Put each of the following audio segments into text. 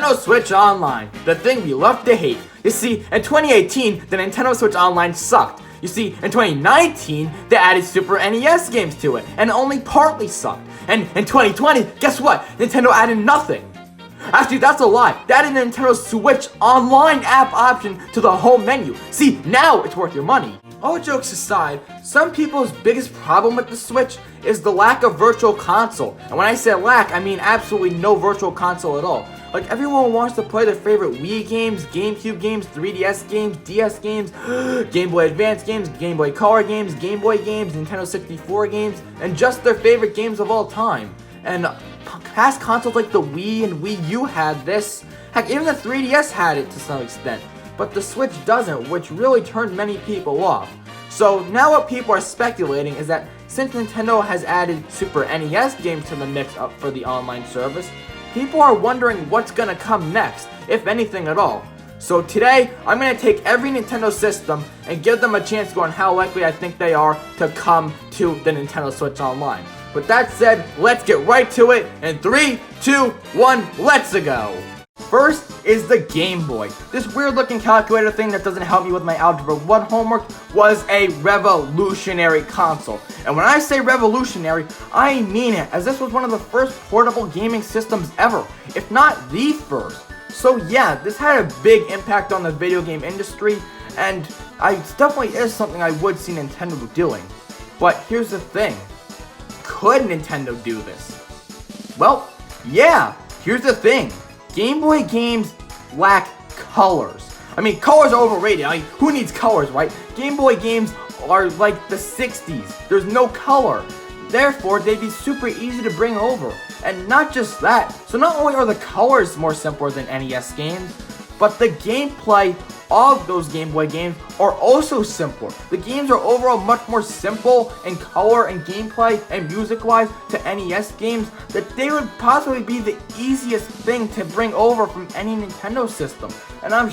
Nintendo Switch Online, the thing we love to hate. You see, in 2018, the Nintendo Switch Online sucked. You see, in 2019, they added Super NES games to it, and it only partly sucked. And in 2020, guess what? Nintendo added nothing. Actually, that's a lie. They added a Nintendo Switch Online app option to the home menu. See, now it's worth your money. All jokes aside, some people's biggest problem with the Switch is the lack of virtual console. And when I say lack, I mean absolutely no virtual console at all. Like, everyone wants to play their favorite Wii games, Gamecube games, 3DS games, DS games, Game Boy Advance games, Game Boy Color games, Game Boy games, Nintendo 64 games, and just their favorite games of all time. And past consoles like the Wii and Wii U had this. Heck, even the 3DS had it to some extent. But the Switch doesn't, which really turned many people off. So now what people are speculating is that since Nintendo has added Super NES games to the mix up for the online service, people are wondering what's gonna come next, if anything at all. So today, I'm gonna take every Nintendo system and give them a chance to go on how likely I think they are to come to the Nintendo Switch Online. With that said, let's get right to it. In 3, 2, 1, let's go! First is the Game Boy. This weird looking calculator thing that doesn't help me with my Algebra 1 homework was a revolutionary console. And when I say revolutionary, I mean it, as this was one of the first portable gaming systems ever, if not the first. So yeah, this had a big impact on the video game industry, and it definitely is something I would see Nintendo doing. But here's the thing. Could Nintendo do this? Well, yeah, here's the thing. Game Boy games lack colors. I mean, colors are overrated. I mean, who needs colors, right? Game Boy games are like the 60s. There's no color. Therefore, they'd be super easy to bring over. And not just that. So not only are the colors more simpler than NES games, but the gameplay of those Game Boy games are also simpler. The games are overall much more simple in color and gameplay and music-wise to NES games that they would possibly be the easiest thing to bring over from any Nintendo system. And I'm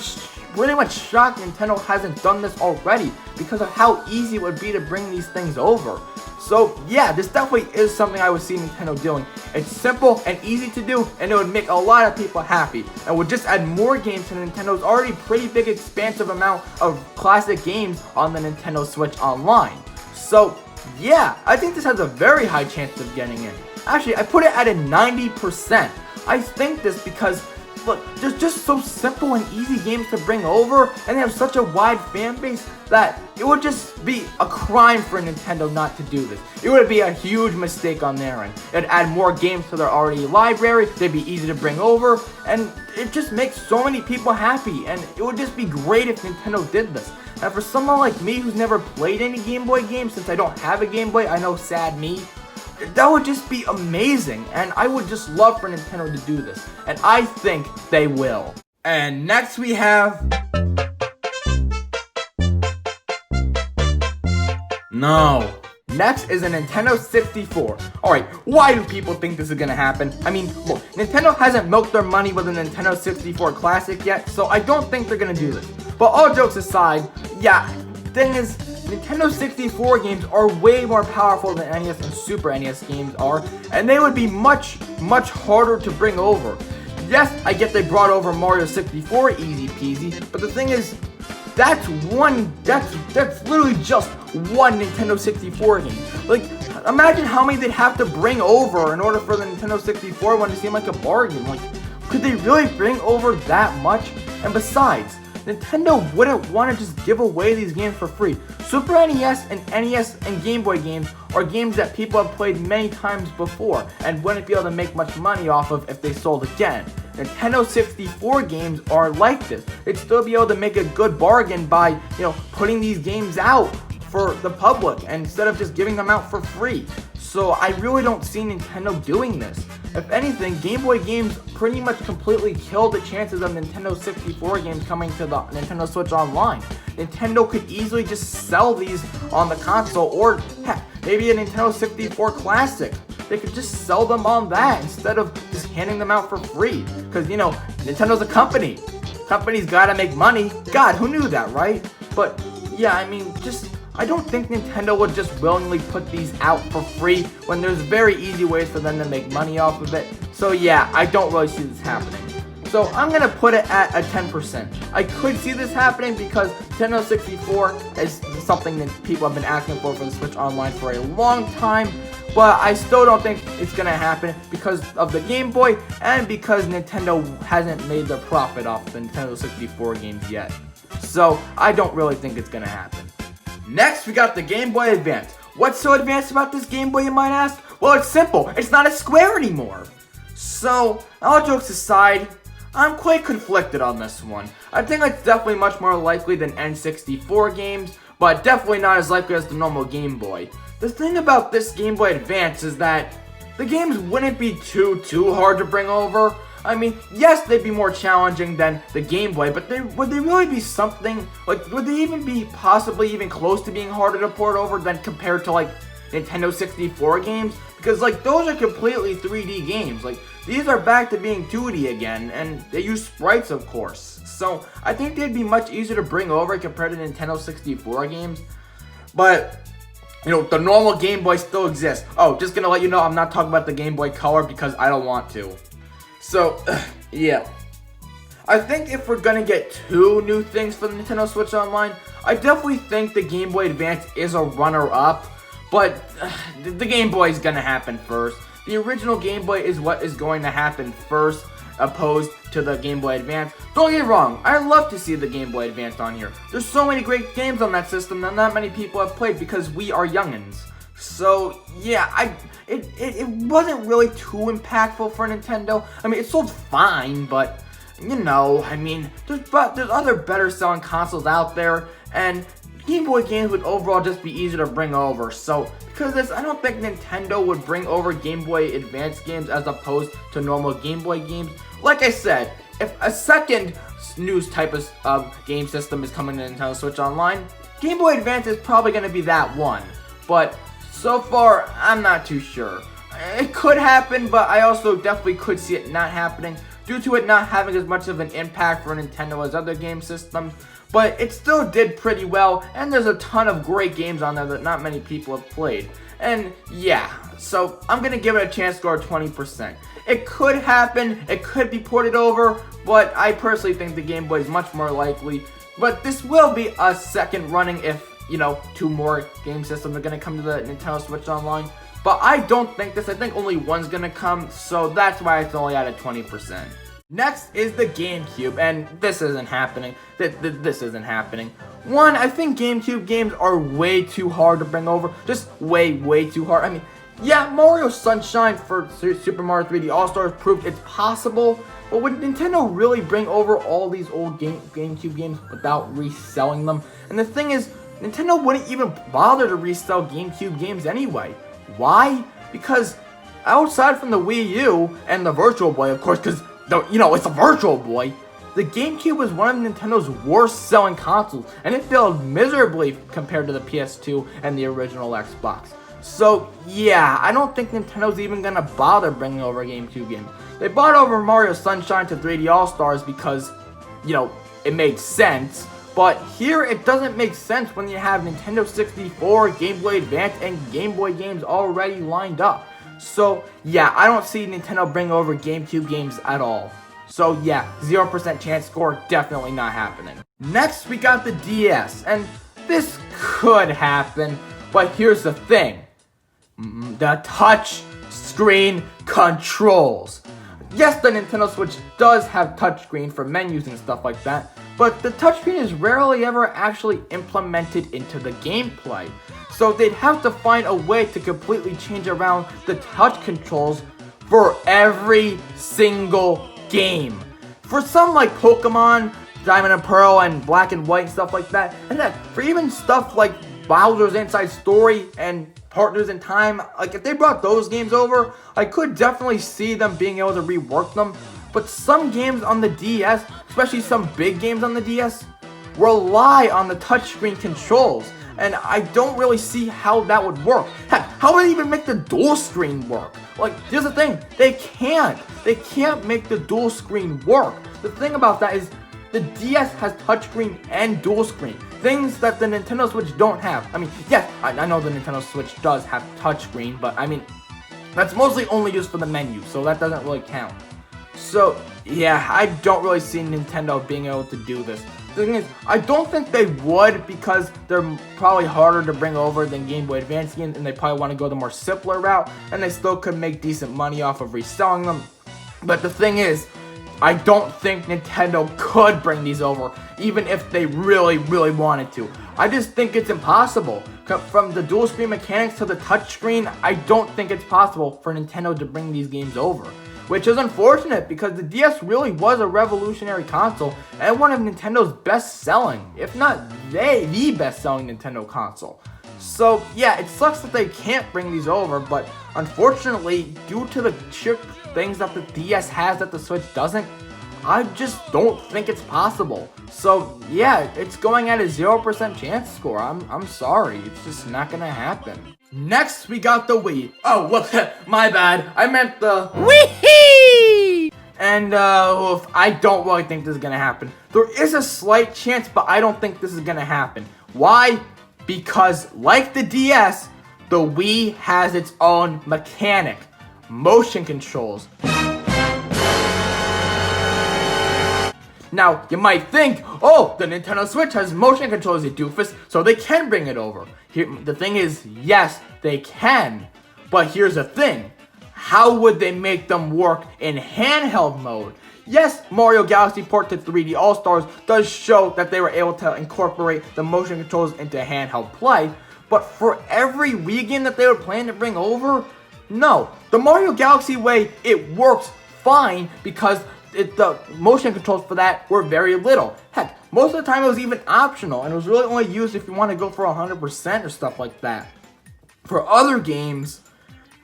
pretty much shocked Nintendo hasn't done this already because of how easy it would be to bring these things over. So yeah, this definitely is something I would see Nintendo doing. It's simple and easy to do, and it would make a lot of people happy, and would just add more games to Nintendo's already pretty big expansive amount of classic games on the Nintendo Switch Online. So yeah, I think this has a very high chance of getting in. Actually, I put it at a 90%. I think this because look, they're just so simple and easy games to bring over, and they have such a wide fan base that it would just be a crime for Nintendo not to do this. It would be a huge mistake on their end. It'd add more games to their already library, they'd be easy to bring over, and it just makes so many people happy, and it would just be great if Nintendo did this. And for someone like me who's never played any Game Boy games, since I don't have a Game Boy, I know, sad me, that would just be amazing, and I would just love for Nintendo to do this, and I think they will. And next we have... No. Next is a Nintendo 64. Alright, why do people think this is gonna happen? I mean, look, Nintendo hasn't milked their money with a Nintendo 64 Classic yet, so I don't think they're gonna do this. But all jokes aside, yeah, thing is, Nintendo 64 games are way more powerful than NES and Super NES games are, and they would be much, much harder to bring over. Yes, I get they brought over Mario 64 easy peasy, but the thing is, that's literally just one Nintendo 64 game. Like, imagine how many they'd have to bring over in order for the Nintendo 64 one to seem like a bargain. Like, could they really bring over that much? And besides, Nintendo wouldn't want to just give away these games for free. Super NES and NES and Game Boy games are games that people have played many times before and wouldn't be able to make much money off of if they sold again. Nintendo 64 games are like this. They'd still be able to make a good bargain by, putting these games out for the public and instead of just giving them out for free. So I really don't see Nintendo doing this. If anything, Game Boy games pretty much completely killed the chances of Nintendo 64 games coming to the Nintendo Switch Online. Nintendo could easily just sell these on the console, or heck, maybe a Nintendo 64 Classic. They could just sell them on that instead of just handing them out for free. Because, Nintendo's a company. Companies gotta make money. God, who knew that, right? But, yeah, I mean, I don't think Nintendo would just willingly put these out for free when there's very easy ways for them to make money off of it. So yeah, I don't really see this happening. So I'm gonna put it at a 10%. I could see this happening because Nintendo 64 is something that people have been asking for the Switch Online for a long time. But I still don't think it's gonna happen because of the Game Boy and because Nintendo hasn't made their profit off the Nintendo 64 games yet. So I don't really think it's gonna happen. Next, we got the Game Boy Advance. What's so advanced about this Game Boy, you might ask? Well, it's simple. It's not a square anymore. So, all jokes aside, I'm quite conflicted on this one. I think it's definitely much more likely than N64 games, but definitely not as likely as the normal Game Boy. The thing about this Game Boy Advance is that the games wouldn't be too hard to bring over. I mean, yes, they'd be more challenging than the Game Boy, but would they really be something, like, would they even be possibly even close to being harder to port over than compared to, like, Nintendo 64 games? Because, like, those are completely 3D games. Like, these are back to being 2D again, and they use sprites, of course. So, I think they'd be much easier to bring over compared to Nintendo 64 games. But, you know, the normal Game Boy still exists. Oh, just gonna let you know, I'm not talking about the Game Boy Color because I don't want to. So, yeah. I think if we're gonna get 2 new things for the Nintendo Switch Online, I definitely think the Game Boy Advance is a runner-up. But the Game Boy is gonna happen first. The original Game Boy is what is going to happen first, opposed to the Game Boy Advance. Don't get me wrong, I love to see the Game Boy Advance on here. There's so many great games on that system that not many people have played because we are youngins. So yeah, it wasn't really too impactful for Nintendo. I mean, it sold fine, but you know, I mean, there's other better selling consoles out there, and Game Boy games would overall just be easier to bring over. So because of this, I don't think Nintendo would bring over Game Boy Advance games as opposed to normal Game Boy games. Like I said, if a second new type of game system is coming to Nintendo Switch Online, Game Boy Advance is probably going to be that one. But so far, I'm not too sure. It could happen, but I also definitely could see it not happening due to it not having as much of an impact for Nintendo as other game systems. But it still did pretty well, and there's a ton of great games on there that not many people have played. And yeah, so I'm going to give it a chance score of 20%. It could happen, it could be ported over, but I personally think the Game Boy is much more likely. But this will be a second running if, you know, 2 more game systems are going to come to the Nintendo Switch Online. But I don't think this, I think only one's going to come, so that's why it's only at a 20%. Next is the Gamecube, and this isn't happening. This isn't happening. One, I think Gamecube games are way too hard to bring over. Just way too hard. I mean, yeah, Mario Sunshine for Super Mario 3D All-Stars proved it's possible, but would Nintendo really bring over all these old Gamecube games without reselling them? And the thing is, Nintendo wouldn't even bother to resell Gamecube games anyway. Why? Because outside from the Wii U and the Virtual Boy, of course, because you know, it's a Virtual Boy, the GameCube was one of Nintendo's worst selling consoles, and it failed miserably compared to the PS2 and the original Xbox. So yeah, I don't think Nintendo's even gonna bother bringing over a GameCube game. They brought over Mario Sunshine to 3D All-Stars because, you know, it made sense, but here it doesn't make sense when you have Nintendo 64, Game Boy Advance, and Game Boy games already lined up. So yeah, I don't see Nintendo bringing over GameCube games at all. So yeah, 0% chance score, definitely not happening. Next, we got the DS, and this could happen, but here's the thing. The touch screen controls. Yes, the Nintendo Switch does have touchscreen for menus and stuff like that, but the touchscreen is rarely ever actually implemented into the gameplay. So they'd have to find a way to completely change around the touch controls for every single game. For some like Pokemon, Diamond and Pearl, and Black and White and stuff like that, and then for even stuff like Bowser's Inside Story and Partners in Time, like if they brought those games over, I could definitely see them being able to rework them. But some games on the DS, especially some big games on the DS, rely on the touchscreen controls. And I don't really see how that would work. Heck, how would they even make the dual screen work? Like, here's the thing, they can't. They can't make the dual screen work. The thing about that is, the DS has touchscreen and dual screen. Things that the Nintendo Switch don't have. I mean, yes, I know the Nintendo Switch does have touchscreen, but I mean, that's mostly only used for the menu, so that doesn't really count. So, yeah, I don't really see Nintendo being able to do this. The thing is, I don't think they would because they're probably harder to bring over than Game Boy Advance games, and they probably want to go the more simpler route, and they still could make decent money off of reselling them. But the thing is, I don't think Nintendo could bring these over, even if they really, really wanted to. I just think it's impossible. From the dual screen mechanics to the touchscreen, I don't think it's possible for Nintendo to bring these games over. Which is unfortunate because the DS really was a revolutionary console and one of Nintendo's best-selling, if not the best-selling Nintendo console. So yeah, it sucks that they can't bring these over, but unfortunately, due to the sheer things that the DS has that the Switch doesn't, I just don't think it's possible. So yeah, it's going at a 0% chance score. I'm sorry, it's just not gonna happen. Next, we got the Wii. Oh, look, my bad. I meant the Wii! And, I don't really think this is gonna happen. There is a slight chance, but I don't think this is gonna happen. Why? Because, like the DS, the Wii has its own mechanic. Motion controls. Now, you might think, oh, the Nintendo Switch has motion controls, you doofus, so they can bring it over. The thing is, yes, they can. But here's the thing. How would they make them work in handheld mode? Yes, Mario Galaxy Port to 3D All-Stars does show that they were able to incorporate the motion controls into handheld play, but for every Wii game that they were planning to bring over, no. The Mario Galaxy way, it works fine because the motion controls for that were very little. Heck, most of the time it was even optional, and it was really only used if you want to go for 100% or stuff like that. For other games,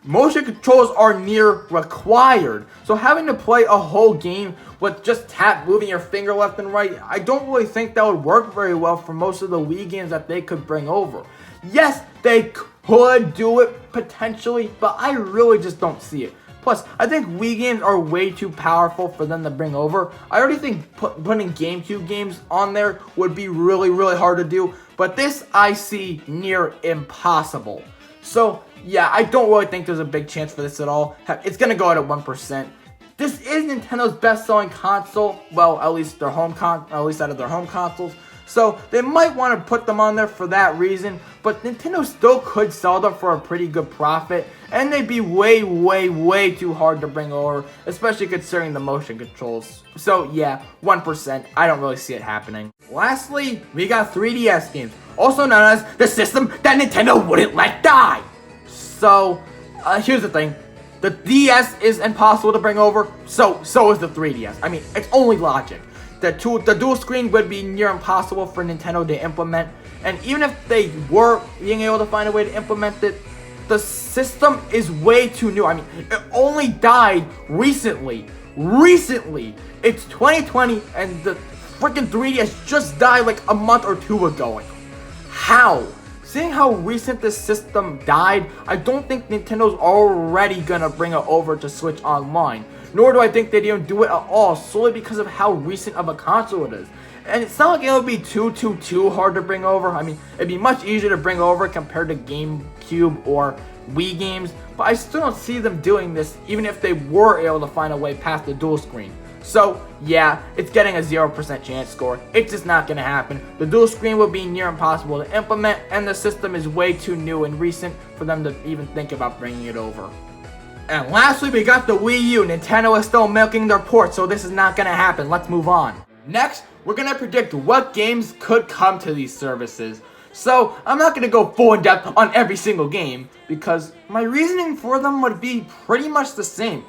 motion controls are near required, so having to play a whole game with just moving your finger left and right, I don't really think that would work very well for most of the Wii games that they could bring over. Yes, they could do it potentially, but I really just don't see it. Plus, I think Wii games are way too powerful for them to bring over. I already think putting Gamecube games on there would be really, really hard to do, but this I see near impossible. So, yeah, I don't really think there's a big chance for this at all. Heck, it's gonna go out at 1%. This is Nintendo's best-selling console, well, at least out of their home consoles. So they might want to put them on there for that reason, but Nintendo still could sell them for a pretty good profit, and they'd be way, way, way too hard to bring over, especially considering the motion controls. So yeah, 1%, I don't really see it happening. Lastly, we got 3DS games, also known as the system that Nintendo wouldn't let die. So, here's the thing. The DS is impossible to bring over, so is the 3DS. I mean, it's only logic. The dual screen would be near impossible for Nintendo to implement, and even if they were being able to find a way to implement it, the system is way too new. I mean, it only died recently. It's 2020, and the freaking 3DS just died like a month or two ago. Like, how? Seeing how recent this system died, I don't think Nintendo's already gonna bring it over to Switch Online. Nor do I think they'd even do it at all, solely because of how recent of a console it is. And it's not like it would be too hard to bring over. I mean, it'd be much easier to bring over compared to GameCube or Wii games, but I still don't see them doing this, even if they were able to find a way past the dual screen. So, yeah, it's getting a 0% chance score. It's just not gonna happen. The dual screen would be near impossible to implement, and the system is way too new and recent for them to even think about bringing it over. And lastly, we got the Wii U. Nintendo is still milking their port, so this is not gonna happen. Let's move on. Next, we're gonna predict what games could come to these services. So, I'm not gonna go full in depth on every single game, because my reasoning for them would be pretty much the same.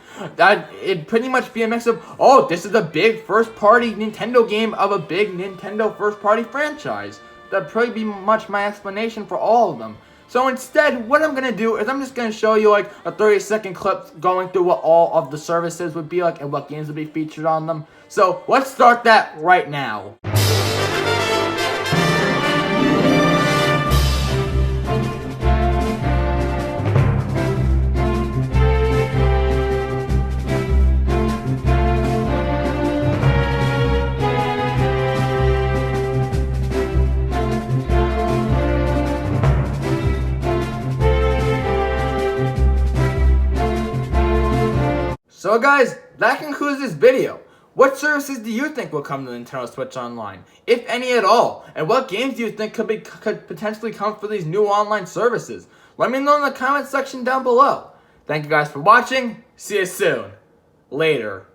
It'd pretty much be a mix of, oh, this is a big first-party Nintendo game of a big Nintendo first-party franchise. That'd probably be much my explanation for all of them. So instead, what I'm going to do is I'm just going to show you like a 30-second clip going through what all of the services would be like and what games would be featured on them. So let's start that right now. So guys, that concludes this video. What services do you think will come to Nintendo Switch Online, if any at all? And what games do you think could potentially come for these new online services? Let me know in the comment section down below. Thank you guys for watching. See you soon. Later.